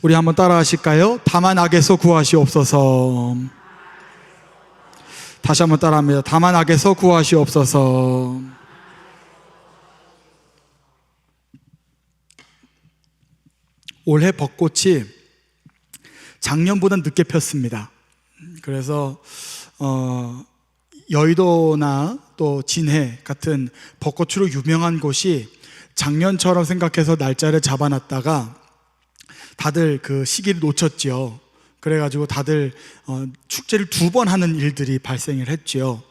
우리 한번 따라 하실까요? 다만 악에서 구하시옵소서. 다시 한번 따라합니다. 다만 악에서 구하시옵소서. 올해 벚꽃이 작년보다 늦게 폈습니다. 그래서 여의도나 또 진해 같은 벚꽃으로 유명한 곳이 작년처럼 생각해서 날짜를 잡아놨다가 다들 그 시기를 놓쳤죠. 그래가지고 다들 축제를 2번 하는 일들이 발생을 했죠.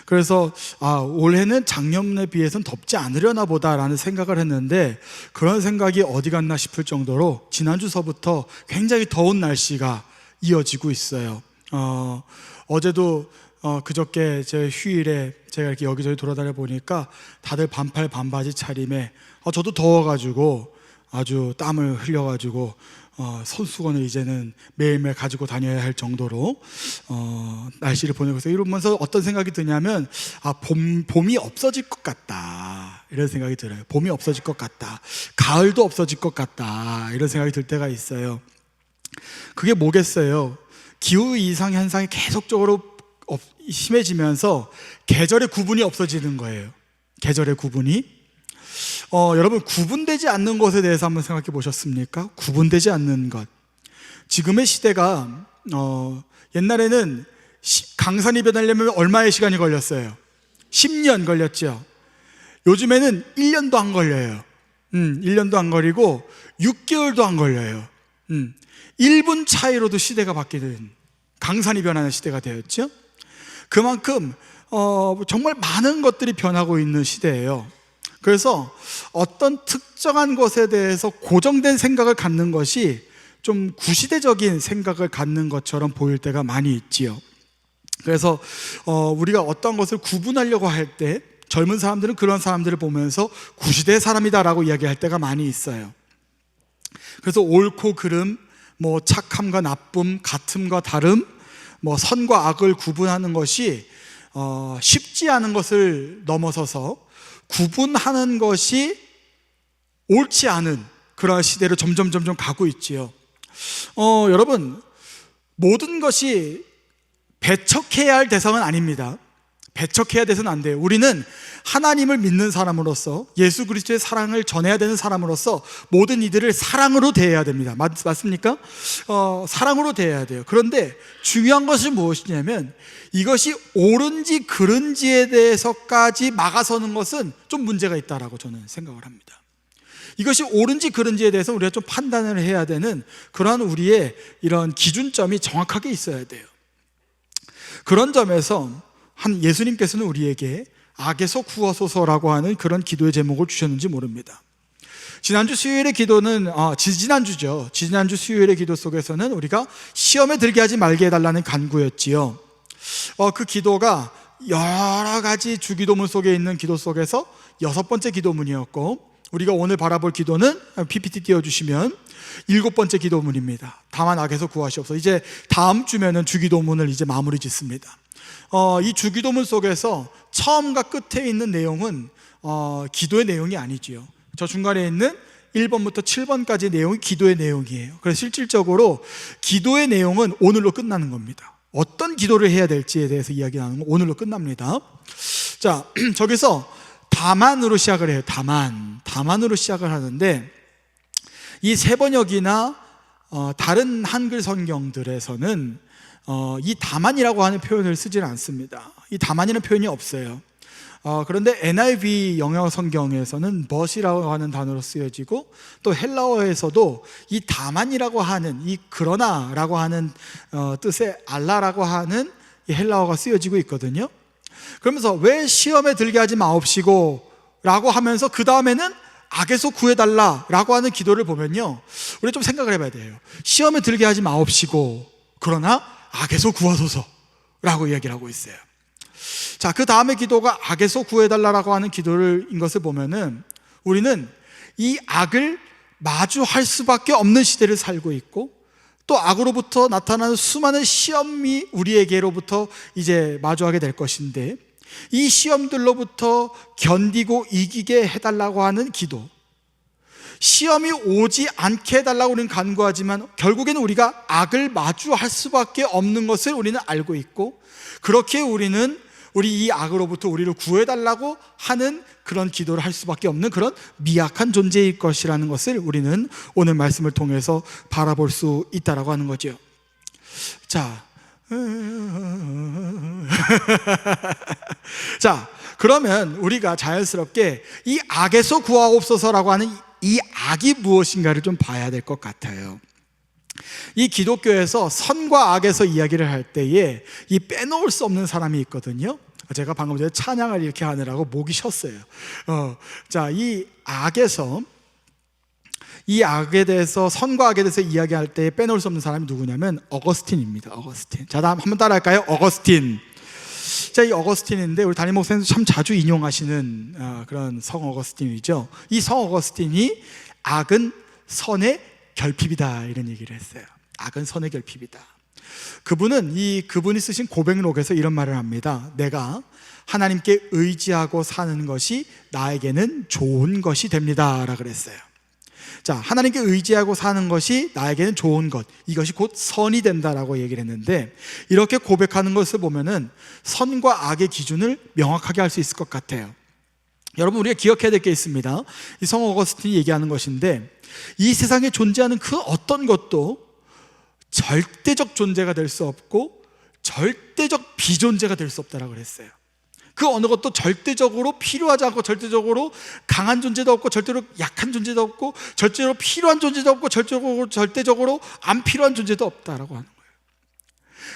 그래서 올해는 작년에 비해서는 덥지 않으려나 보다라는 생각을 했는데, 그런 생각이 어디 갔나 싶을 정도로 지난주서부터 굉장히 더운 날씨가 이어지고 있어요. 어제도 그저께 제 휴일에 제가 이렇게 여기저기 돌아다녀 보니까 다들 반팔 반바지 차림에, 저도 더워가지고 아주 땀을 흘려가지고 손수건을 이제는 매일매일 가지고 다녀야 할 정도로 날씨를 보내고 있어요. 이러면서 어떤 생각이 드냐면 봄이 없어질 것 같다, 이런 생각이 들어요. 봄이 없어질 것 같다, 가을도 없어질 것 같다, 이런 생각이 들 때가 있어요. 그게 뭐겠어요? 기후 이상 현상이 계속적으로 심해지면서 계절의 구분이 없어지는 거예요. 계절의 구분이. 여러분, 구분되지 않는 것에 대해서 한번 생각해 보셨습니까? 구분되지 않는 것. 지금의 시대가 옛날에는 강산이 변하려면 얼마의 시간이 걸렸어요? 10년 걸렸죠. 요즘에는 1년도 안 걸려요. 1년도 안 걸리고 6개월도 안 걸려요. 1분 차이로도 시대가 바뀌는, 강산이 변하는 시대가 되었죠. 그만큼 정말 많은 것들이 변하고 있는 시대예요. 그래서 어떤 특정한 것에 대해서 고정된 생각을 갖는 것이 좀 구시대적인 생각을 갖는 것처럼 보일 때가 많이 있지요. 그래서 우리가 어떤 것을 구분하려고 할 때 젊은 사람들은 그런 사람들을 보면서 구시대의 사람이다라고 이야기할 때가 많이 있어요. 그래서 옳고 그름, 착함과 나쁨, 같음과 다름, 선과 악을 구분하는 것이 쉽지 않은 것을 넘어서서 구분하는 것이 옳지 않은 그런 시대로 점점 가고 있지요. 여러분, 모든 것이 배척해야 할 대상은 아닙니다. 배척해야 돼서는 안 돼요. 우리는 하나님을 믿는 사람으로서, 예수 그리스도의 사랑을 전해야 되는 사람으로서 모든 이들을 사랑으로 대해야 됩니다. 맞습니까? 사랑으로 대해야 돼요. 그런데 중요한 것은 무엇이냐면, 이것이 옳은지 그른지에 대해서까지 막아서는 것은 좀 문제가 있다라고 저는 생각을 합니다. 이것이 옳은지 그른지에 대해서 우리가 좀 판단을 해야 되는 그러한 우리의 이런 기준점이 정확하게 있어야 돼요. 그런 점에서 예수님께서는 우리에게 악에서 구하소서라고 하는 그런 기도의 제목을 주셨는지 모릅니다. 지난주 수요일의 기도는 지난주 수요일의 기도 속에서는 우리가 시험에 들게 하지 말게 해달라는 간구였지요. 그 기도가 여러 가지 주기도문 속에 있는 기도 속에서 6번째 기도문이었고, 우리가 오늘 바라볼 기도는 PPT 띄워주시면 7번째 기도문입니다. 다만 악에서 구하시옵소서. 이제 다음 주면은 주기도문을 이제 마무리 짓습니다. 이 주기도문 속에서 처음과 끝에 있는 내용은 기도의 내용이 아니지요. 저 중간에 있는 1번부터 7번까지 내용이 기도의 내용이에요. 그래서 실질적으로 기도의 내용은 오늘로 끝나는 겁니다. 어떤 기도를 해야 될지에 대해서 이야기 나누는 건 오늘로 끝납니다. 자, 저기서 다만으로 시작을 해요. 다만으로 시작을 하는데, 이 세번역이나 다른 한글 성경들에서는 이 다만이라고 하는 표현을 쓰지는 않습니다. 이 다만이라는 표현이 없어요. 그런데 NIV 영어 성경에서는 but이라고 하는 단어로 쓰여지고, 또 헬라어에서도 이 다만이라고 하는, 이 그러나라고 하는 뜻의 알라라고 하는 이 헬라어가 쓰여지고 있거든요. 그러면서 왜 시험에 들게 하지 마옵시고 라고 하면서 그 다음에는 악에서 구해달라 라고 하는 기도를 보면요, 우리 좀 생각을 해봐야 돼요. 시험에 들게 하지 마옵시고 그러나 악에서 구하소서 라고 이야기를 하고 있어요. 자, 그 다음에 기도가 악에서 구해달라고 하는 기도인 것을 보면은, 우리는 이 악을 마주할 수밖에 없는 시대를 살고 있고, 또 악으로부터 나타나는 수많은 시험이 우리에게로부터 이제 마주하게 될 것인데, 이 시험들로부터 견디고 이기게 해달라고 하는 기도, 시험이 오지 않게 해달라고 우리는 간구하지만 결국에는 우리가 악을 마주할 수밖에 없는 것을 우리는 알고 있고, 그렇게 우리는 우리 이 악으로부터 우리를 구해달라고 하는 그런 기도를 할 수밖에 없는 그런 미약한 존재일 것이라는 것을 우리는 오늘 말씀을 통해서 바라볼 수 있다라고 하는 거죠. 자, 자, 그러면 우리가 자연스럽게 이 악에서 구하옵소서라고 하는 이 악이 무엇인가를 좀 봐야 될 것 같아요. 이 기독교에서 선과 악에서 이야기를 할 때에 이 빼놓을 수 없는 사람이 있거든요. 제가 방금 전에 찬양을 이렇게 하느라고 목이 쉬었어요. 자, 이 악에 대해서, 선과 악에 대해서 이야기할 때 빼놓을 수 없는 사람이 누구냐면 어거스틴입니다. 어거스틴. 자, 다음 한번 따라할까요? 어거스틴. 자, 이 어거스틴인데 우리 담임 목사님도 참 자주 인용하시는 그런 성 어거스틴이죠. 이 성 어거스틴이 악은 선의 결핍이다 이런 얘기를 했어요. 악은 선의 결핍이다. 그분이 쓰신 고백록에서 이런 말을 합니다. 내가 하나님께 의지하고 사는 것이 나에게는 좋은 것이 됩니다 라고 그랬어요. 자, 하나님께 의지하고 사는 것이 나에게는 좋은 것, 이것이 곧 선이 된다라고 얘기를 했는데, 이렇게 고백하는 것을 보면은 선과 악의 기준을 명확하게 할 수 있을 것 같아요. 여러분, 우리가 기억해야 될 게 있습니다. 이 성 어거스틴이 얘기하는 것인데, 이 세상에 존재하는 그 어떤 것도 절대적 존재가 될 수 없고 절대적 비존재가 될 수 없다라고 그랬어요. 그 어느 것도 절대적으로 필요하지 않고, 절대적으로 강한 존재도 없고, 절대로 약한 존재도 없고, 절대로 필요한 존재도 없고, 절대적으로 안 필요한 존재도 없다라고 하는 거예요.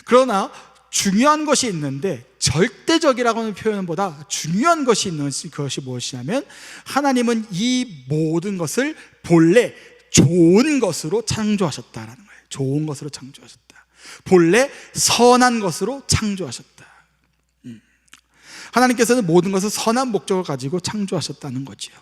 그러나 중요한 것이 있는데, 절대적이라고 하는 표현보다 중요한 것이 있는 것이 무엇이냐면, 하나님은 이 모든 것을 본래 좋은 것으로 창조하셨다라는 거예요. 좋은 것으로 창조하셨다. 본래 선한 것으로 창조하셨다. 하나님께서는 모든 것을 선한 목적을 가지고 창조하셨다는 거지요.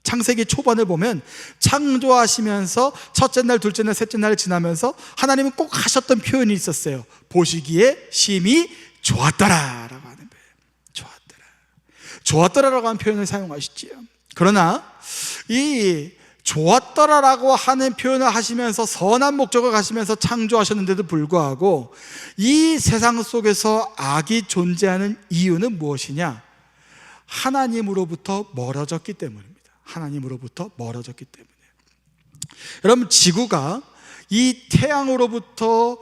창세기 초반을 보면 창조하시면서 첫째 날, 둘째 날, 셋째 날을 지나면서 하나님은 꼭 하셨던 표현이 있었어요. 보시기에 심히 좋았더라라고 하는 거예요. 좋았더라라고 하는 표현을 사용하시지요. 그러나 이 좋았더라라고 하는 표현을 하시면서 선한 목적을 가시면서 창조하셨는데도 불구하고 이 세상 속에서 악이 존재하는 이유는 무엇이냐? 하나님으로부터 멀어졌기 때문입니다. 하나님으로부터 멀어졌기 때문에. 여러분, 지구가 이 태양으로부터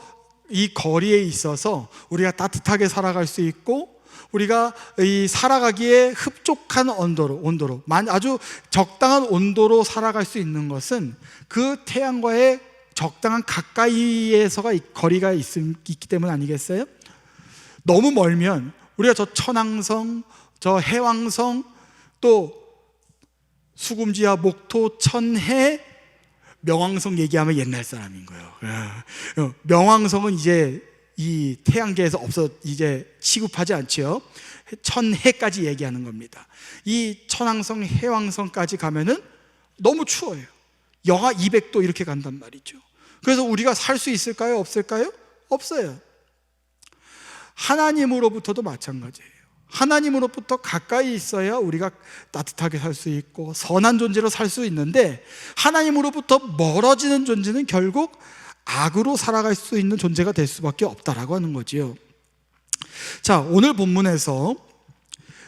이 거리에 있어서 우리가 따뜻하게 살아갈 수 있고, 우리가 이 살아가기에 흡족한 온도로 아주 적당한 온도로 살아갈 수 있는 것은 그 태양과의 적당한 가까이에서가 거리가 있기 때문 아니겠어요? 너무 멀면 우리가 저 천왕성, 저 해왕성, 또 수금지와 목토, 천해, 명왕성 얘기하면 옛날 사람인 거예요. 명왕성은 이제 이 태양계에서 이제 취급하지 않지요. 천해까지 얘기하는 겁니다. 이 천왕성, 해왕성까지 가면은 너무 추워요. 영하 200도 이렇게 간단 말이죠. 그래서 우리가 살 수 있을까요? 없을까요? 없어요. 하나님으로부터도 마찬가지예요. 하나님으로부터 가까이 있어야 우리가 따뜻하게 살 수 있고 선한 존재로 살 수 있는데, 하나님으로부터 멀어지는 존재는 결국 악으로 살아갈 수 있는 존재가 될 수밖에 없다라고 하는 거지요. 자, 오늘 본문에서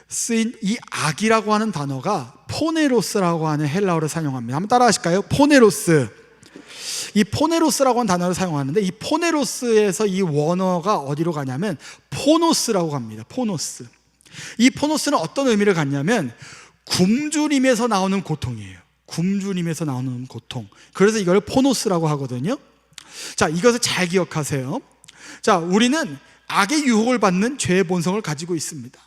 쓰인 이 악이라고 하는 단어가 포네로스라고 하는 헬라어를 사용합니다. 한번 따라 하실까요? 포네로스. 이 포네로스라고 하는 단어를 사용하는데, 이 포네로스에서 이 원어가 어디로 가냐면 포노스라고 갑니다. 포노스. 이 포노스는 어떤 의미를 갖냐면 굶주림에서 나오는 고통이에요. 굶주림에서 나오는 고통. 그래서 이걸 포노스라고 하거든요. 자, 이것을 잘 기억하세요. 자, 우리는 악의 유혹을 받는 죄의 본성을 가지고 있습니다.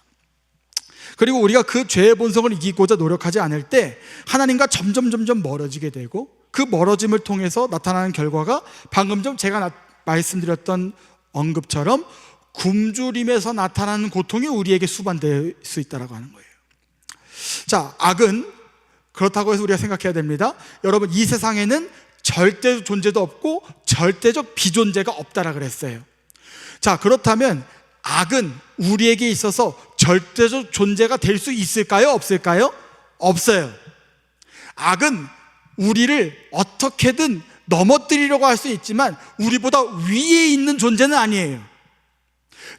그리고 우리가 그 죄의 본성을 이기고자 노력하지 않을 때 하나님과 점점 멀어지게 되고, 그 멀어짐을 통해서 나타나는 결과가 방금 전 제가 말씀드렸던 언급처럼 굶주림에서 나타나는 고통이 우리에게 수반될 수 있다고 하는 거예요. 자, 악은 그렇다고 해서 우리가 생각해야 됩니다. 여러분, 이 세상에는 절대 존재도 없고 절대적 비존재가 없다라 그랬어요. 자, 그렇다면 악은 우리에게 있어서 절대적 존재가 될 수 있을까요? 없을까요? 없어요. 악은 우리를 어떻게든 넘어뜨리려고 할 수 있지만 우리보다 위에 있는 존재는 아니에요.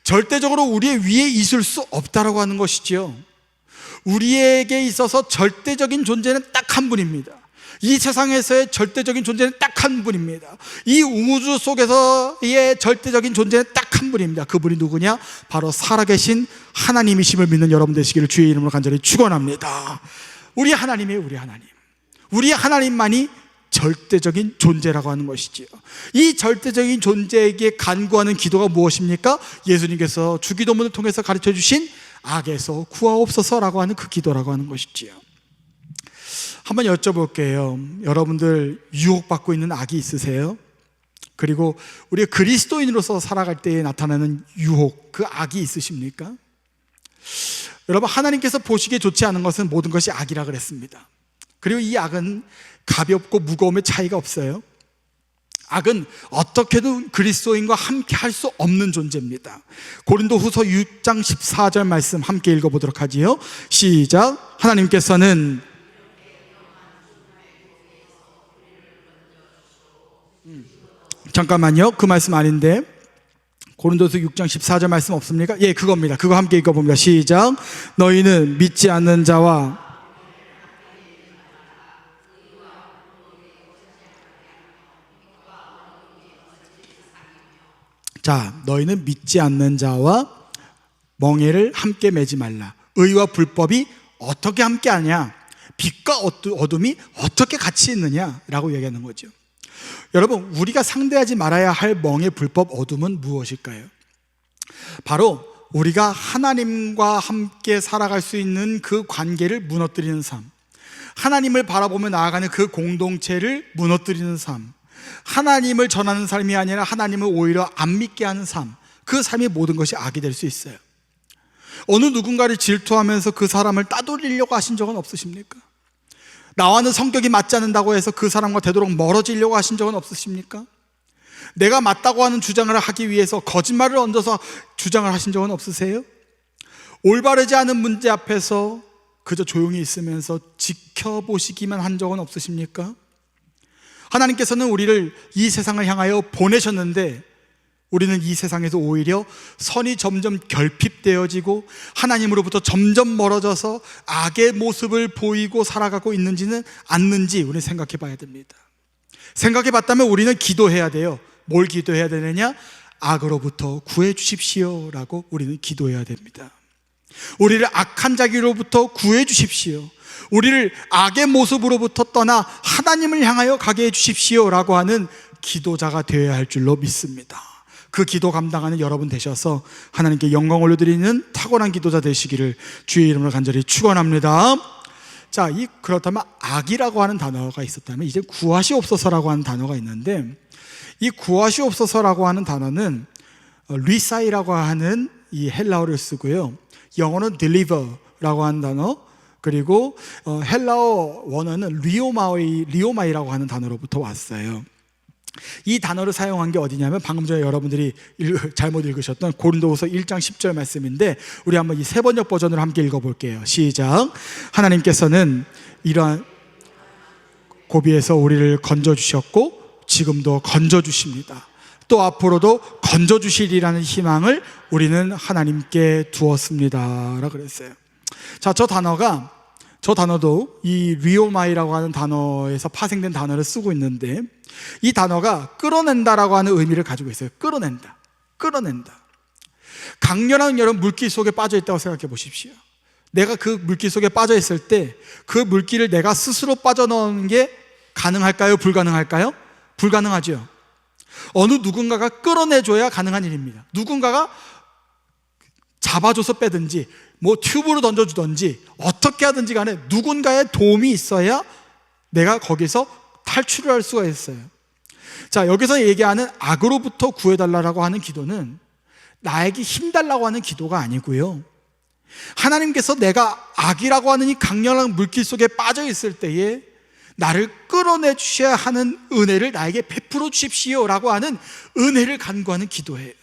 절대적으로 우리의 위에 있을 수 없다라고 하는 것이지요. 우리에게 있어서 절대적인 존재는 딱 한 분입니다. 이 세상에서의 절대적인 존재는 딱 한 분입니다. 이 우주 속에서의 절대적인 존재는 딱 한 분입니다. 그분이 누구냐? 바로 살아계신 하나님이심을 믿는 여러분 되시기를 주의 이름으로 간절히 축원합니다. 우리 하나님이에요. 우리 하나님. 우리 하나님만이 절대적인 존재라고 하는 것이지요. 이 절대적인 존재에게 간구하는 기도가 무엇입니까? 예수님께서 주기도문을 통해서 가르쳐 주신 악에서 구하옵소서라고 하는 그 기도라고 하는 것이지요. 한번 여쭤볼게요. 여러분들 유혹받고 있는 악이 있으세요? 그리고 우리 그리스도인으로서 살아갈 때에 나타나는 유혹, 그 악이 있으십니까? 여러분, 하나님께서 보시기에 좋지 않은 것은 모든 것이 악이라 그랬습니다. 그리고 이 악은 가볍고 무거움의 차이가 없어요. 악은 어떻게든 그리스도인과 함께 할 수 없는 존재입니다. 고린도후서 6장 14절 말씀 함께 읽어보도록 하지요. 시작. 하나님께서는 잠깐만요. 그 말씀 아닌데 고린도서 6장 14절 말씀 없습니까? 예, 그겁니다. 그거 함께 읽어봅니다. 시작. 너희는 믿지 않는 자와 너희는 믿지 않는 자와 멍에를 함께 매지 말라. 의와 불법이 어떻게 함께 하냐? 빛과 어둠이 어떻게 같이 있느냐라고 얘기하는 거죠. 여러분, 우리가 상대하지 말아야 할 멍의 불법 어둠은 무엇일까요? 바로 우리가 하나님과 함께 살아갈 수 있는 그 관계를 무너뜨리는 삶, 하나님을 바라보며 나아가는 그 공동체를 무너뜨리는 삶, 하나님을 전하는 삶이 아니라 하나님을 오히려 안 믿게 하는 삶, 그 삶이 모든 것이 악이 될 수 있어요. 어느 누군가를 질투하면서 그 사람을 따돌리려고 하신 적은 없으십니까? 나와는 성격이 맞지 않는다고 해서 그 사람과 되도록 멀어지려고 하신 적은 없으십니까? 내가 맞다고 하는 주장을 하기 위해서 거짓말을 얹어서 주장을 하신 적은 없으세요? 올바르지 않은 문제 앞에서 그저 조용히 있으면서 지켜보시기만 한 적은 없으십니까? 하나님께서는 우리를 이 세상을 향하여 보내셨는데 우리는 이 세상에서 오히려 선이 점점 결핍되어지고 하나님으로부터 점점 멀어져서 악의 모습을 보이고 살아가고 있는지는 않는지 우리는 생각해 봐야 됩니다. 생각해 봤다면 우리는 기도해야 돼요. 뭘 기도해야 되느냐? 악으로부터 구해 주십시오 라고 우리는 기도해야 됩니다. 우리를 악한 자기로부터 구해 주십시오. 우리를 악의 모습으로부터 떠나 하나님을 향하여 가게 해 주십시오 라고 하는 기도자가 되어야 할 줄로 믿습니다. 그 기도 감당하는 여러분 되셔서 하나님께 영광 올려드리는 탁월한 기도자 되시기를 주의 이름으로 간절히 축원합니다. 자, 그렇다면 악이라고 하는 단어가 있었다면 이제 구하시옵소서라고 하는 단어가 있는데, 이 구하시옵소서라고 하는 단어는 리사이라고 하는 이 헬라어를 쓰고요, 영어는 deliver라고 하는 단어, 그리고 헬라어 원어는 리오마이라고 하는 단어로부터 왔어요. 이 단어를 사용한 게 어디냐면 방금 전에 여러분들이 잘못 읽으셨던 고린도후서 1장 10절 말씀인데, 우리 한번 이 세번역 버전으로 함께 읽어볼게요. 시작. 하나님께서는 이러한 고비에서 우리를 건져주셨고 지금도 건져주십니다. 또 앞으로도 건져주시리라는 희망을 우리는 하나님께 두었습니다 라고 그랬어요. 자, 저 단어도 이 리오마이라고 하는 단어에서 파생된 단어를 쓰고 있는데, 이 단어가 끌어낸다라고 하는 의미를 가지고 있어요. 끌어낸다. 강렬한 여러분 물길 속에 빠져 있다고 생각해 보십시오. 내가 그 물길 속에 빠져 있을 때 그 물길을 내가 스스로 빠져나오는 게 가능할까요? 불가능할까요? 불가능하죠. 어느 누군가가 끌어내줘야 가능한 일입니다. 누군가가 잡아줘서 빼든지 뭐 튜브로 던져주든지 어떻게 하든지 간에 누군가의 도움이 있어야 내가 거기서 탈출을 할 수가 있어요. 자, 여기서 얘기하는 악으로부터 구해달라고 하는 기도는 나에게 힘달라고 하는 기도가 아니고요, 하나님께서 내가 악이라고 하는 이 강렬한 물길 속에 빠져 있을 때에 나를 끌어내 주셔야 하는 은혜를 나에게 베풀어 주십시오 라고 하는 은혜를 간구하는 기도예요.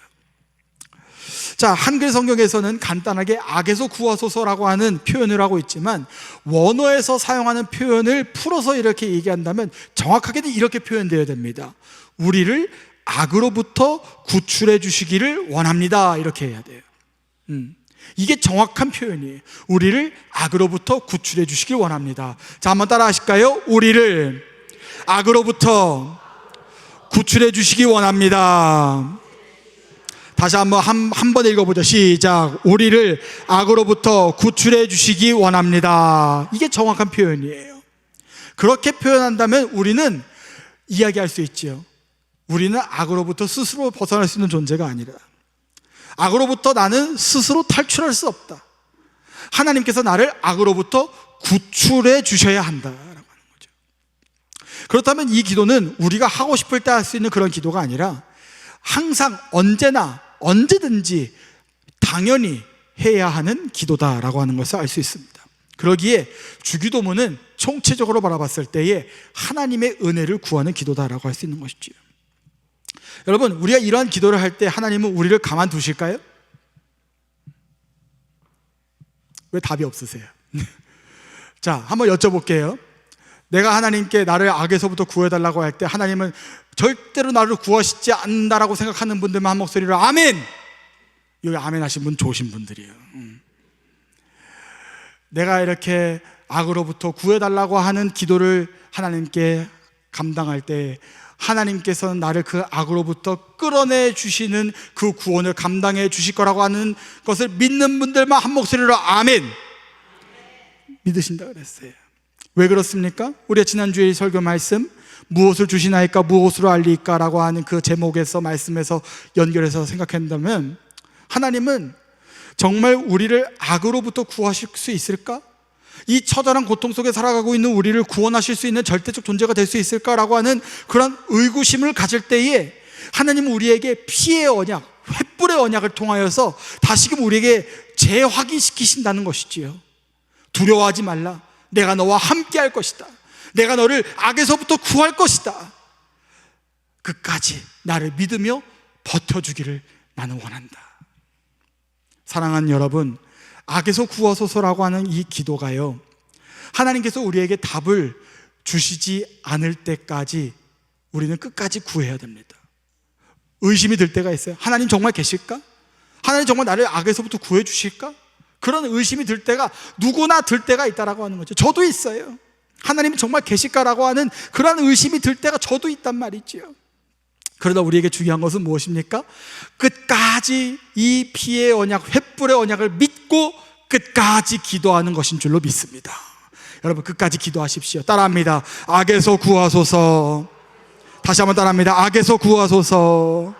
자, 한글 성경에서는 간단하게 악에서 구하소서라고 하는 표현을 하고 있지만 원어에서 사용하는 표현을 풀어서 이렇게 얘기한다면 정확하게는 이렇게 표현되어야 됩니다. 우리를 악으로부터 구출해 주시기를 원합니다. 이렇게 해야 돼요. 이게 정확한 표현이에요. 우리를 악으로부터 구출해 주시길 원합니다. 자, 한번 따라 하실까요? 우리를 악으로부터 구출해 주시기 원합니다. 다시 한번 한 번 읽어보죠. 시작. 우리를 악으로부터 구출해 주시기 원합니다. 이게 정확한 표현이에요. 그렇게 표현한다면 우리는 이야기할 수 있죠. 우리는 악으로부터 스스로 벗어날 수 있는 존재가 아니라, 악으로부터 나는 스스로 탈출할 수 없다. 하나님께서 나를 악으로부터 구출해 주셔야 한다라고 하는 거죠. 그렇다면 이 기도는 우리가 하고 싶을 때 할 수 있는 그런 기도가 아니라 항상 언제나 언제든지 당연히 해야 하는 기도다라고 하는 것을 알 수 있습니다. 그러기에 주기도문은 총체적으로 바라봤을 때에 하나님의 은혜를 구하는 기도다라고 할 수 있는 것이지요. 여러분, 우리가 이러한 기도를 할 때 하나님은 우리를 가만두실까요? 왜 답이 없으세요? 자, 한번 여쭤볼게요. 내가 하나님께 나를 악에서부터 구해달라고 할 때 하나님은 절대로 나를 구하시지 않는다라고 생각하는 분들만 한 목소리로 아멘! 여기 아멘 하신 분 좋으신 분들이에요. 내가 이렇게 악으로부터 구해달라고 하는 기도를 하나님께 감당할 때 하나님께서는 나를 그 악으로부터 끌어내 주시는 그 구원을 감당해 주실 거라고 하는 것을 믿는 분들만 한 목소리로 아멘! 믿으신다 그랬어요. 왜 그렇습니까? 우리가 지난주에 설교 말씀 무엇을 주시나이까 무엇으로 알리까 라고 하는 그 제목에서 말씀에서 연결해서 생각한다면 하나님은 정말 우리를 악으로부터 구하실 수 있을까? 이 처절한 고통 속에 살아가고 있는 우리를 구원하실 수 있는 절대적 존재가 될 수 있을까라고 하는 그런 의구심을 가질 때에 하나님은 우리에게 피의 언약, 횃불의 언약을 통하여서 다시금 우리에게 재확인시키신다는 것이지요. 두려워하지 말라. 내가 너와 함께 할 것이다. 내가 너를 악에서부터 구할 것이다. 끝까지 나를 믿으며 버텨주기를 나는 원한다. 사랑하는 여러분, 악에서 구하소서라고 하는 이 기도가요, 하나님께서 우리에게 답을 주시지 않을 때까지 우리는 끝까지 구해야 됩니다. 의심이 들 때가 있어요. 하나님 정말 계실까? 하나님 정말 나를 악에서부터 구해 주실까? 그런 의심이 들 때가 누구나 들 때가 있다라고 하는 거죠. 저도 있어요. 하나님 정말 계실까라고 하는 그런 의심이 들 때가 저도 있단 말이지요. 그러다 우리에게 중요한 것은 무엇입니까? 끝까지 이 피의 언약, 횃불의 언약을 믿고 끝까지 기도하는 것인 줄로 믿습니다. 여러분, 끝까지 기도하십시오. 따라합니다. 악에서 구하소서. 다시 한번 따라합니다. 악에서 구하소서.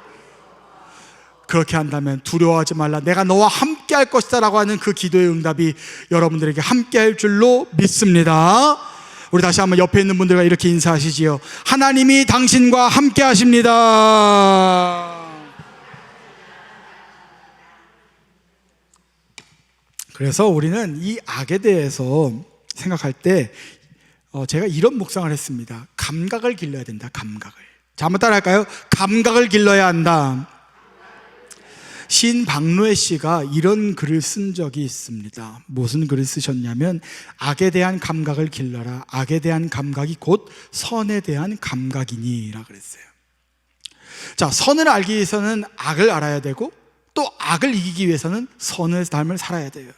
그렇게 한다면 두려워하지 말라. 내가 너와 함께 할 것이다 라고 하는 그 기도의 응답이 여러분들에게 함께 할 줄로 믿습니다. 우리 다시 한번 옆에 있는 분들과 이렇게 인사하시지요. 하나님이 당신과 함께 하십니다. 그래서 우리는 이 악에 대해서 생각할 때 제가 이런 묵상을 했습니다. 감각을 길러야 된다. 감각을. 자, 한번 따라 할까요? 감각을 길러야 한다. 시인 박노해 씨가 이런 글을 쓴 적이 있습니다. 무슨 글을 쓰셨냐면, 악에 대한 감각을 길러라. 악에 대한 감각이 곧 선에 대한 감각이니 라 그랬어요. 자, 선을 알기 위해서는 악을 알아야 되고, 또 악을 이기기 위해서는 선의 삶을 살아야 돼요.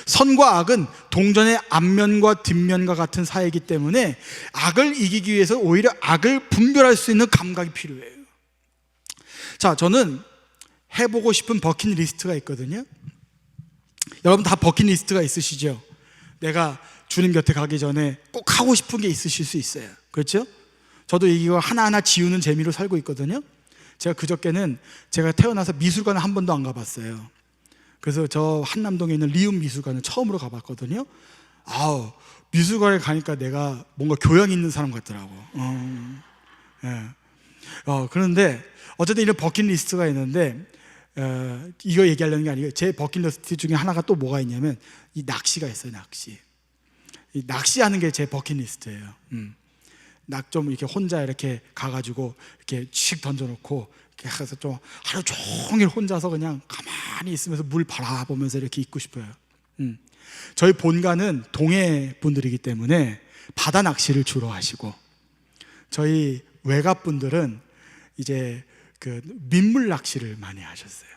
선과 악은 동전의 앞면과 뒷면과 같은 사이이기 때문에 악을 이기기 위해서 오히려 악을 분별할 수 있는 감각이 필요해요. 자, 저는 해보고 싶은 버킷리스트가 있거든요. 여러분 다 버킷리스트가 있으시죠? 내가 주님 곁에 가기 전에 꼭 하고 싶은 게 있으실 수 있어요. 그렇죠? 저도 이거 하나하나 지우는 재미로 살고 있거든요. 제가 그저께는 제가 태어나서 미술관을 한 번도 안 가봤어요. 그래서 저 한남동에 있는 리움 미술관을 처음으로 가봤거든요. 아우, 미술관에 가니까 내가 뭔가 교양 있는 사람 같더라고. 그런데 어쨌든 이런 버킷리스트가 있는데, 이거 얘기하려는 게 아니고 제 버킷리스트 중에 하나가 또 뭐가 있냐면 이 낚시가 있어요. 낚시. 이 낚시하는 게 제 버킷리스트예요. 낙 좀 이렇게 혼자 이렇게 가가지고 이렇게 칙 던져놓고 이렇게 해서 좀 하루 종일 혼자서 그냥 가만히 있으면서 물 바라보면서 이렇게 있고 싶어요. 저희 본가는 동해 분들이기 때문에 바다 낚시를 주로 하시고, 저희 외가 분들은 이제 그 민물 낚시를 많이 하셨어요.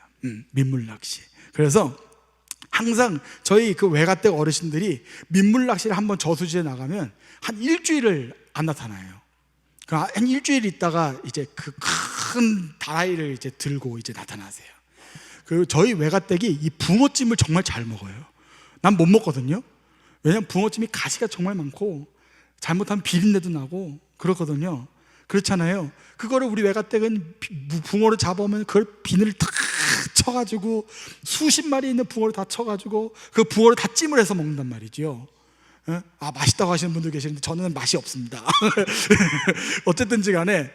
민물 낚시. 그래서 항상 저희 그 외가댁 어르신들이 민물 낚시를 한번 저수지에 나가면 한 일주일을 안 나타나요. 한 일주일 있다가 이제 그 큰 다라이를 이제 들고 이제 나타나세요. 그리고 저희 외가댁이 이 붕어찜을 정말 잘 먹어요. 난 못 먹거든요. 왜냐면 붕어찜이 가시가 정말 많고 잘못하면 비린내도 나고 그렇거든요. 그렇잖아요. 그거를 우리 외가댁은 붕어를 잡아오면 그걸 비늘을 다 쳐가지고 수십 마리 있는 붕어를 다 쳐가지고 그 붕어를 다 찜을 해서 먹는단 말이죠. 아, 맛있다고 하시는 분들 계시는데 저는 맛이 없습니다. 어쨌든지 간에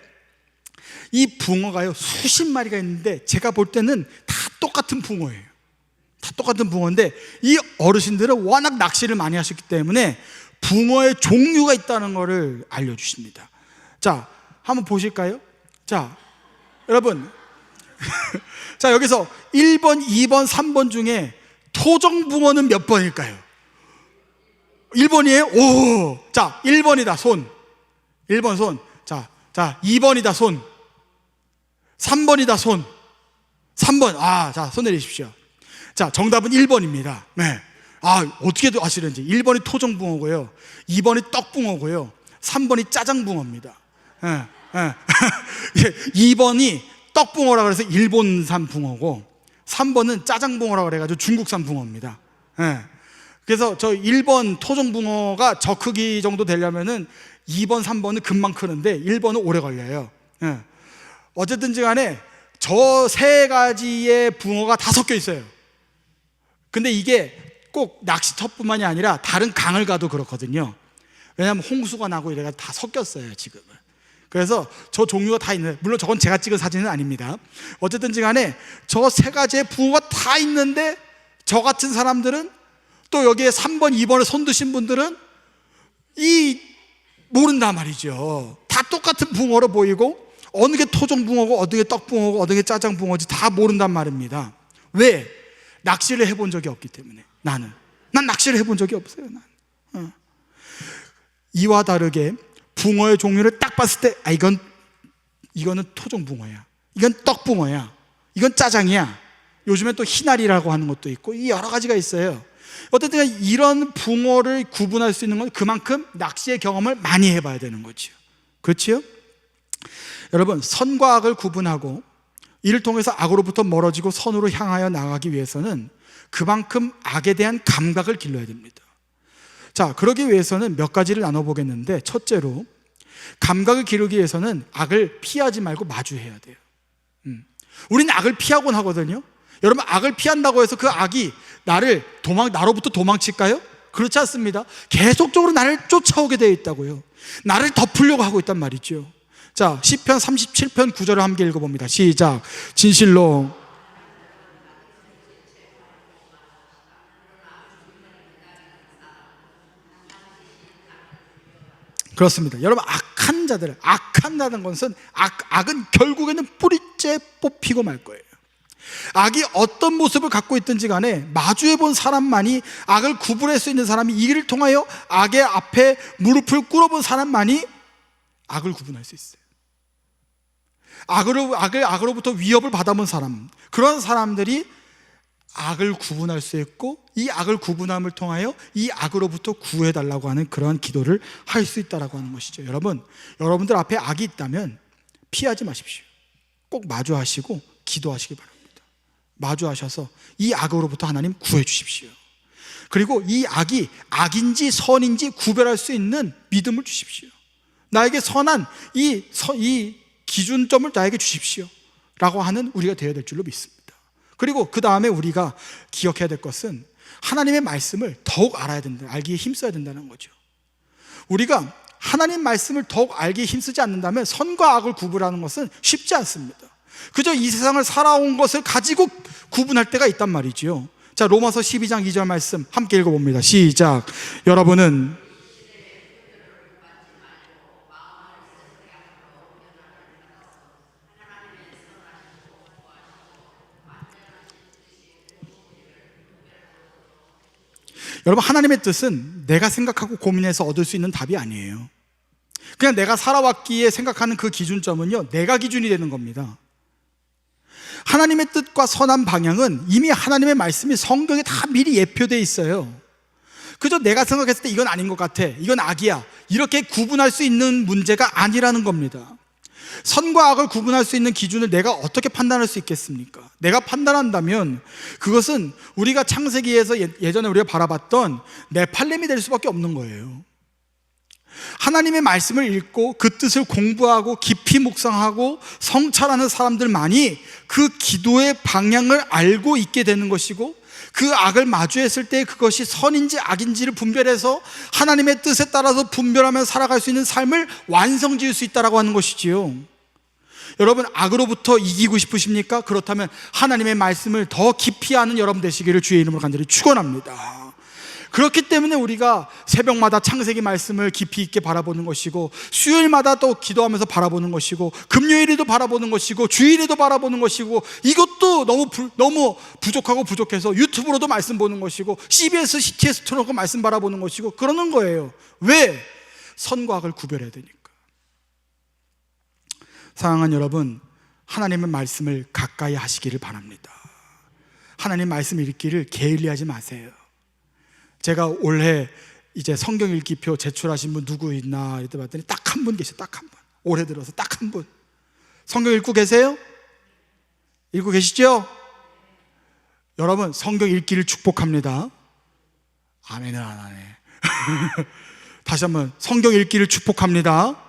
이 붕어가요 수십 마리가 있는데 제가 볼 때는 다 똑같은 붕어예요. 다 똑같은 붕어인데 이 어르신들은 워낙 낚시를 많이 하셨기 때문에 붕어의 종류가 있다는 것을 알려주십니다. 자, 한번 보실까요? 자, 여러분 자, 여기서 1번, 2번, 3번 중에 토종붕어는 몇 번일까요? 1번이에요? 오! 자, 1번이다, 손. 1번 손. 자, 2번이다, 손. 3번이다, 손. 3번. 아, 자, 손 내리십시오. 자, 정답은 1번입니다. 네. 아, 어떻게 아시는지. 1번이 토종붕어고요. 2번이 떡붕어고요. 3번이 짜장붕어입니다. 예, 예. 2번이 떡붕어라고 해서 일본산 붕어고 3번은 짜장붕어라고 해가지고 중국산 붕어입니다. 예. 그래서 저 1번 토종붕어가 저 크기 정도 되려면은 2번, 3번은 금방 크는데 1번은 오래 걸려요. 예. 어쨌든지 간에 저 세 가지의 붕어가 다 섞여 있어요. 근데 이게 꼭 낚시터뿐만이 아니라 다른 강을 가도 그렇거든요. 왜냐하면 홍수가 나고 이래가 다 섞였어요, 지금은. 그래서 저 종류가 다 있는, 물론 저건 제가 찍은 사진은 아닙니다. 어쨌든지 간에 저 세 가지의 붕어가 다 있는데 저 같은 사람들은 또 여기에 3번, 2번에 손 드신 분들은 모른단 말이죠. 다 똑같은 붕어로 보이고 어느 게 토종붕어고 어느 게 떡붕어고 어느 게 짜장붕어지 다 모른단 말입니다. 왜? 낚시를 해본 적이 없기 때문에. 난 낚시를 해본 적이 없어요. 이와 다르게 붕어의 종류를 딱 봤을 때 이거는 토종붕어야, 이건 떡붕어야, 이건 짜장이야. 요즘에 또 희날이라고 하는 것도 있고 이 여러 가지가 있어요. 어쨌든 이런 붕어를 구분할 수 있는 건 그만큼 낚시의 경험을 많이 해봐야 되는 거죠. 그렇지요? 여러분, 선과 악을 구분하고 이를 통해서 악으로부터 멀어지고 선으로 향하여 나가기 위해서는 그만큼 악에 대한 감각을 길러야 됩니다. 자, 그러기 위해서는 몇 가지를 나눠보겠는데, 첫째로 감각을 기르기 위해서는 악을 피하지 말고 마주해야 돼요. 우리는 악을 피하곤 하거든요. 여러분, 악을 피한다고 해서 그 악이 나로부터 도망칠까요? 그렇지 않습니다. 계속적으로 나를 쫓아오게 되어 있다고요. 나를 덮으려고 하고 있단 말이죠. 자, 시편 37편 9절을 함께 읽어봅니다. 시작. 진실로 그렇습니다. 여러분, 악한다는 것은 악은 결국에는 뿌리째 뽑히고 말 거예요. 악이 어떤 모습을 갖고 있든지 간에 마주해 본 사람만이, 악을 구분할 수 있는 사람이, 이를 통하여 악의 앞에 무릎을 꿇어본 사람만이 악을 구분할 수 있어요. 악으로부터 위협을 받아본 사람, 그런 사람들이 악을 구분할 수 있고, 이 악을 구분함을 통하여 이 악으로부터 구해달라고 하는 그러한 기도를 할 수 있다라고 하는 것이죠. 여러분들 앞에 악이 있다면 피하지 마십시오. 꼭 마주하시고 기도하시기 바랍니다. 마주하셔서 이 악으로부터 하나님 구해 주십시오. 그리고 이 악이 악인지 선인지 구별할 수 있는 믿음을 주십시오. 나에게 선한 이 기준점을 나에게 주십시오 라고 하는 우리가 되어야 될 줄로 믿습니다. 그리고 그 다음에 우리가 기억해야 될 것은 하나님의 말씀을 더욱 알아야 된다, 알기에 힘써야 된다는 거죠. 우리가 하나님 말씀을 더욱 알기에 힘쓰지 않는다면 선과 악을 구분하는 것은 쉽지 않습니다. 그저 이 세상을 살아온 것을 가지고 구분할 때가 있단 말이죠. 자, 로마서 12장 2절 말씀 함께 읽어봅니다. 시작. 여러분은 여러분, 하나님의 뜻은 내가 생각하고 고민해서 얻을 수 있는 답이 아니에요. 그냥 내가 살아왔기에 생각하는 그 기준점은요, 내가 기준이 되는 겁니다. 하나님의 뜻과 선한 방향은 이미 하나님의 말씀이 성경에 다 미리 예표되어 있어요. 그저 내가 생각했을 때 이건 아닌 것 같아, 이건 악이야, 이렇게 구분할 수 있는 문제가 아니라는 겁니다. 선과 악을 구분할 수 있는 기준을 내가 어떻게 판단할 수 있겠습니까? 내가 판단한다면 그것은 우리가 창세기에서 예전에 우리가 바라봤던 네팔렘이 될 수밖에 없는 거예요. 하나님의 말씀을 읽고 그 뜻을 공부하고 깊이 묵상하고 성찰하는 사람들만이 그 기도의 방향을 알고 있게 되는 것이고, 그 악을 마주했을 때 그것이 선인지 악인지를 분별해서 하나님의 뜻에 따라서 분별하며 살아갈 수 있는 삶을 완성지을 수 있다라고 하는 것이지요. 여러분, 악으로부터 이기고 싶으십니까? 그렇다면 하나님의 말씀을 더 깊이 아는 여러분 되시기를 주의 이름으로 간절히 축원합니다. 그렇기 때문에 우리가 새벽마다 창세기 말씀을 깊이 있게 바라보는 것이고, 수요일마다 또 기도하면서 바라보는 것이고, 금요일에도 바라보는 것이고, 주일에도 바라보는 것이고, 이것도 너무 부족하고 부족해서 유튜브로도 말씀 보는 것이고, CBS, CTS 틀어놓고 말씀 바라보는 것이고, 그러는 거예요. 왜? 선과 악을 구별해야 되니까. 사랑하는 여러분, 하나님의 말씀을 가까이 하시기를 바랍니다. 하나님 말씀 읽기를 게을리하지 마세요. 제가 올해 이제 성경 읽기표 제출하신 분 누구 있나 이랬더니 봤더니 딱 한 분 계세요. 딱 한 분. 올해 들어서 딱 한 분. 성경 읽고 계세요? 읽고 계시죠? 여러분, 성경 읽기를 축복합니다. 아멘을 안 하네. 다시 한번, 성경 읽기를 축복합니다.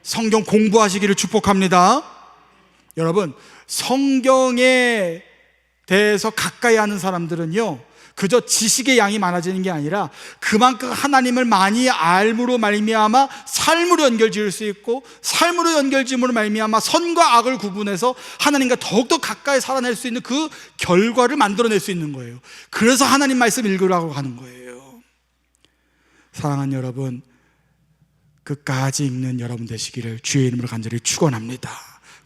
성경 공부하시기를 축복합니다. 여러분, 성경에 대해서 가까이 하는 사람들은요, 그저 지식의 양이 많아지는 게 아니라 그만큼 하나님을 많이 알므로 말미암아 삶으로 연결지을 수 있고, 삶으로 연결지음으로 말미암아 선과 악을 구분해서 하나님과 더욱더 가까이 살아낼 수 있는 그 결과를 만들어낼 수 있는 거예요. 그래서 하나님 말씀 읽으라고 하는 거예요. 사랑하는 여러분, 끝까지 읽는 여러분 되시기를 주의 이름으로 간절히 축원합니다.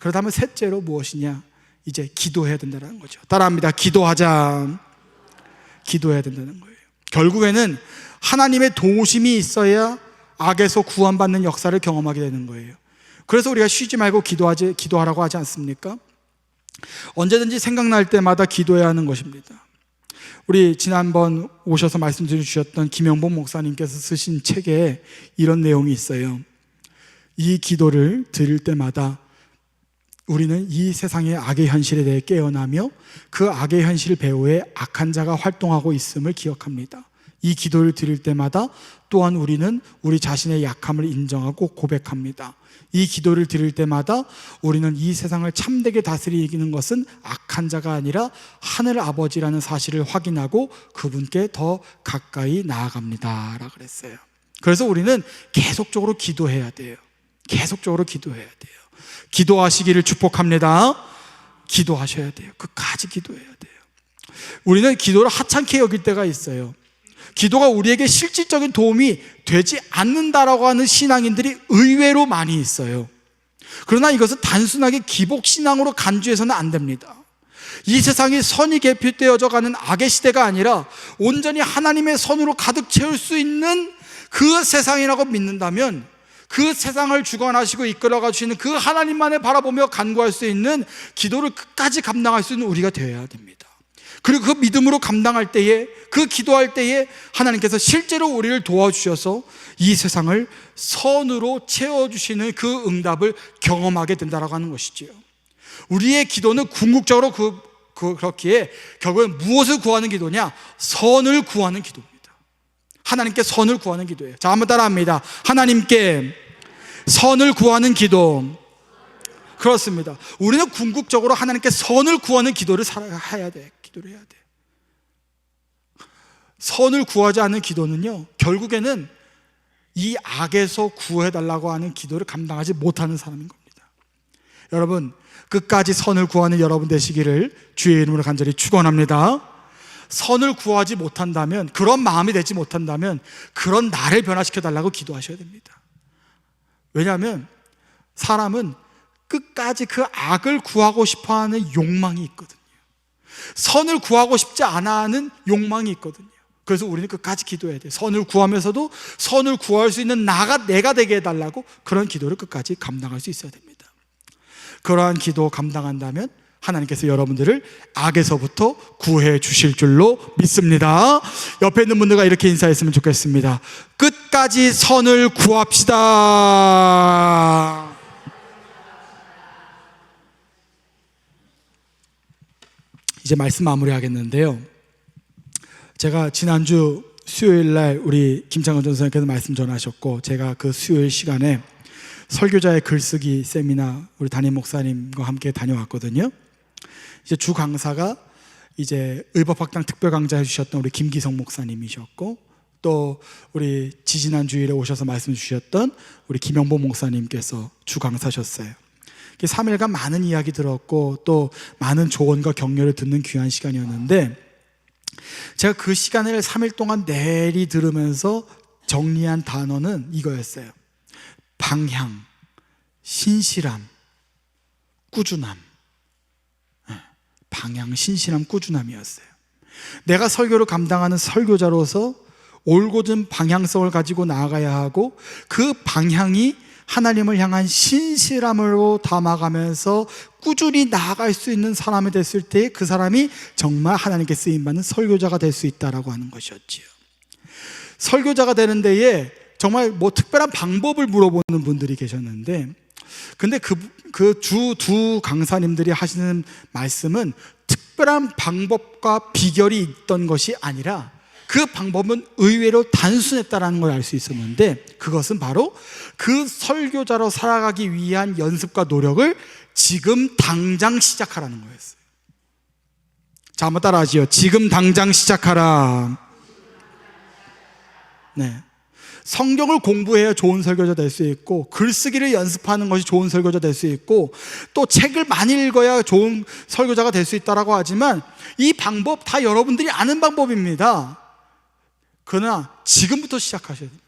그렇다면 셋째로 무엇이냐? 이제 기도해야 된다는 거죠. 따라합니다. 기도하자. 기도해야 된다는 거예요. 결국에는 하나님의 도우심이 있어야 악에서 구원받는 역사를 경험하게 되는 거예요. 그래서 우리가 쉬지 말고 기도하라고 하지 않습니까? 언제든지 생각날 때마다 기도해야 하는 것입니다. 우리 지난번 오셔서 말씀드려 주셨던 김영복 목사님께서 쓰신 책에 이런 내용이 있어요. 이 기도를 드릴 때마다 우리는 이 세상의 악의 현실에 대해 깨어나며 그 악의 현실 배후에 악한 자가 활동하고 있음을 기억합니다. 이 기도를 드릴 때마다 또한 우리는 우리 자신의 약함을 인정하고 고백합니다. 이 기도를 드릴 때마다 우리는 이 세상을 참되게 다스리는 것은 악한 자가 아니라 하늘 아버지라는 사실을 확인하고 그분께 더 가까이 나아갑니다 라고 그랬어요. 그래서 우리는 계속적으로 기도해야 돼요. 계속적으로 기도해야 돼요. 기도하시기를 축복합니다. 기도하셔야 돼요. 끝까지 기도해야 돼요. 우리는 기도를 하찮게 여길 때가 있어요. 기도가 우리에게 실질적인 도움이 되지 않는다라고 하는 신앙인들이 의외로 많이 있어요. 그러나 이것은 단순하게 기복신앙으로 간주해서는 안 됩니다. 이 세상이 선이 계피되어져 가는 악의 시대가 아니라 온전히 하나님의 선으로 가득 채울 수 있는 그 세상이라고 믿는다면, 그 세상을 주관하시고 이끌어가 주시는 그 하나님만을 바라보며 간구할 수 있는 기도를 끝까지 감당할 수 있는 우리가 되어야 됩니다. 그리고 그 믿음으로 감당할 때에, 그 기도할 때에 하나님께서 실제로 우리를 도와주셔서 이 세상을 선으로 채워주시는 그 응답을 경험하게 된다라고 하는 것이지요. 우리의 기도는 궁극적으로 그렇기에 결국엔 무엇을 구하는 기도냐? 선을 구하는 기도입니다. 하나님께 선을 구하는 기도예요. 자, 한번 따라합니다. 하나님께 선을 구하는 기도. 그렇습니다. 우리는 궁극적으로 하나님께 선을 구하는 기도를 해야 돼. 기도를 해야 돼. 선을 구하지 않는 기도는요, 결국에는 이 악에서 구해달라고 하는 기도를 감당하지 못하는 사람인 겁니다. 여러분, 끝까지 선을 구하는 여러분 되시기를 주의 이름으로 간절히 축원합니다. 선을 구하지 못한다면, 그런 마음이 되지 못한다면 그런 나를 변화시켜달라고 기도하셔야 됩니다. 왜냐하면 사람은 끝까지 그 악을 구하고 싶어하는 욕망이 있거든요. 선을 구하고 싶지 않아 하는 욕망이 있거든요. 그래서 우리는 끝까지 기도해야 돼요. 선을 구하면서도 선을 구할 수 있는 내가 되게 해달라고 그런 기도를 끝까지 감당할 수 있어야 됩니다. 그러한 기도 감당한다면 하나님께서 여러분들을 악에서부터 구해 주실 줄로 믿습니다. 옆에 있는 분들과 이렇게 인사했으면 좋겠습니다. 끝까지 선을 구합시다. 이제 말씀 마무리하겠는데요, 제가 지난주 수요일날 우리 김창원 전사님께서 말씀 전하셨고, 제가 그 수요일 시간에 설교자의 글쓰기 세미나 우리 담임 목사님과 함께 다녀왔거든요. 이제 주 강사가 이제 의법학당 특별 강좌 해주셨던 우리 김기성 목사님이셨고, 또 우리 지지난 주일에 오셔서 말씀 주셨던 우리 김영보 목사님께서 주 강사셨어요. 3일간 많은 이야기 들었고 또 많은 조언과 격려를 듣는 귀한 시간이었는데, 제가 그 시간을 3일 동안 내리 들으면서 정리한 단어는 이거였어요. 방향, 신실함, 꾸준함. 방향, 신실함, 꾸준함이었어요. 내가 설교를 감당하는 설교자로서 올곧은 방향성을 가지고 나아가야 하고, 그 방향이 하나님을 향한 신실함으로 담아가면서 꾸준히 나아갈 수 있는 사람이 됐을 때 그 사람이 정말 하나님께 쓰임받는 설교자가 될 수 있다라고 하는 것이었지요. 설교자가 되는 데에 정말 특별한 방법을 물어보는 분들이 계셨는데, 근데 그 두 강사님들이 하시는 말씀은 특별한 방법과 비결이 있던 것이 아니라 그 방법은 의외로 단순했다는 걸 알 수 있었는데, 그것은 바로 그 설교자로 살아가기 위한 연습과 노력을 지금 당장 시작하라는 거였어요. 자, 한번 따라 하시죠. 지금 당장 시작하라. 네. 성경을 공부해야 좋은 설교자 될 수 있고, 글쓰기를 연습하는 것이 좋은 설교자 될 수 있고, 또 책을 많이 읽어야 좋은 설교자가 될 수 있다라고 하지만, 이 방법 다 여러분들이 아는 방법입니다. 그러나 지금부터 시작하셔야 됩니다.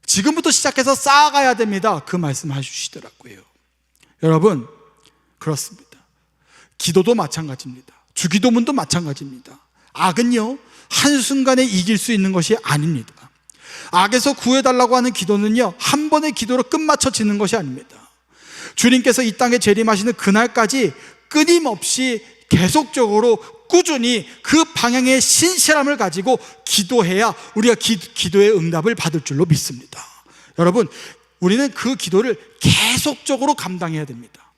지금부터 시작해서 쌓아가야 됩니다. 그 말씀 해주시더라고요. 여러분, 그렇습니다. 기도도 마찬가지입니다. 주기도문도 마찬가지입니다. 악은요, 한순간에 이길 수 있는 것이 아닙니다. 악에서 구해달라고 하는 기도는요, 한 번의 기도로 끝마쳐지는 것이 아닙니다. 주님께서 이 땅에 재림하시는 그날까지 끊임없이 계속적으로 꾸준히 그 방향의 신실함을 가지고 기도해야 우리가 기도의 응답을 받을 줄로 믿습니다. 여러분, 우리는 그 기도를 계속적으로 감당해야 됩니다.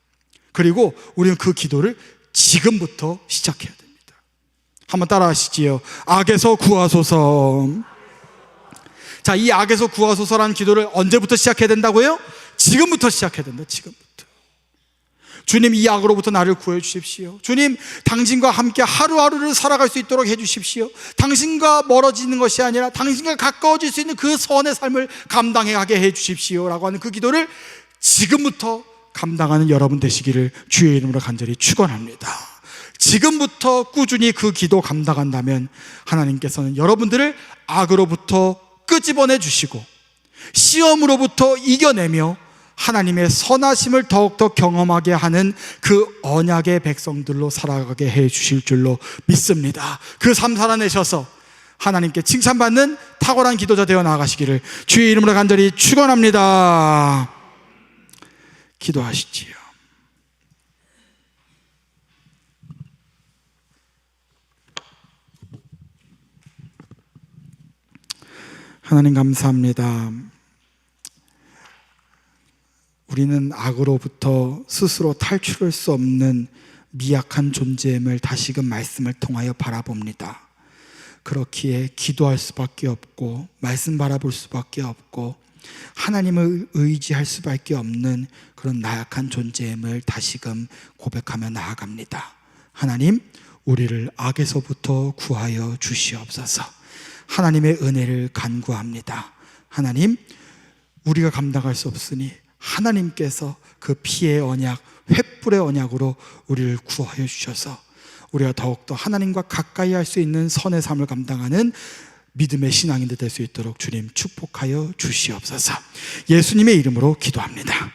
그리고 우리는 그 기도를 지금부터 시작해야 됩니다. 한번 따라 하시지요. 악에서 구하소서. 자, 이 악에서 구하소서라는 기도를 언제부터 시작해야 된다고요? 지금부터 시작해야 된다. 지금부터. 주님, 이 악으로부터 나를 구해 주십시오. 주님, 당신과 함께 하루하루를 살아갈 수 있도록 해 주십시오. 당신과 멀어지는 것이 아니라 당신과 가까워질 수 있는 그 선의 삶을 감당하게 해 주십시오 라고 하는 그 기도를 지금부터 감당하는 여러분 되시기를 주의 이름으로 간절히 축원합니다. 지금부터 꾸준히 그 기도 감당한다면 하나님께서는 여러분들을 악으로부터 끄집어내 주시고 시험으로부터 이겨내며 하나님의 선하심을 더욱더 경험하게 하는 그 언약의 백성들로 살아가게 해 주실 줄로 믿습니다. 그 삶 살아내셔서 하나님께 칭찬받는 탁월한 기도자 되어 나아가시기를 주의 이름으로 간절히 축원합니다. 기도하시지요. 하나님 감사합니다. 우리는 악으로부터 스스로 탈출할 수 없는 미약한 존재임을 다시금 말씀을 통하여 바라봅니다. 그렇기에 기도할 수밖에 없고 말씀 바라볼 수밖에 없고 하나님을 의지할 수밖에 없는 그런 나약한 존재임을 다시금 고백하며 나아갑니다. 하나님, 우리를 악에서부터 구하여 주시옵소서. 하나님의 은혜를 간구합니다. 하나님, 우리가 감당할 수 없으니 하나님께서 그 피의 언약, 횃불의 언약으로 우리를 구하여 주셔서 우리가 더욱더 하나님과 가까이 할 수 있는 선의 삶을 감당하는 믿음의 신앙인들 될 수 있도록 주님 축복하여 주시옵소서. 예수님의 이름으로 기도합니다.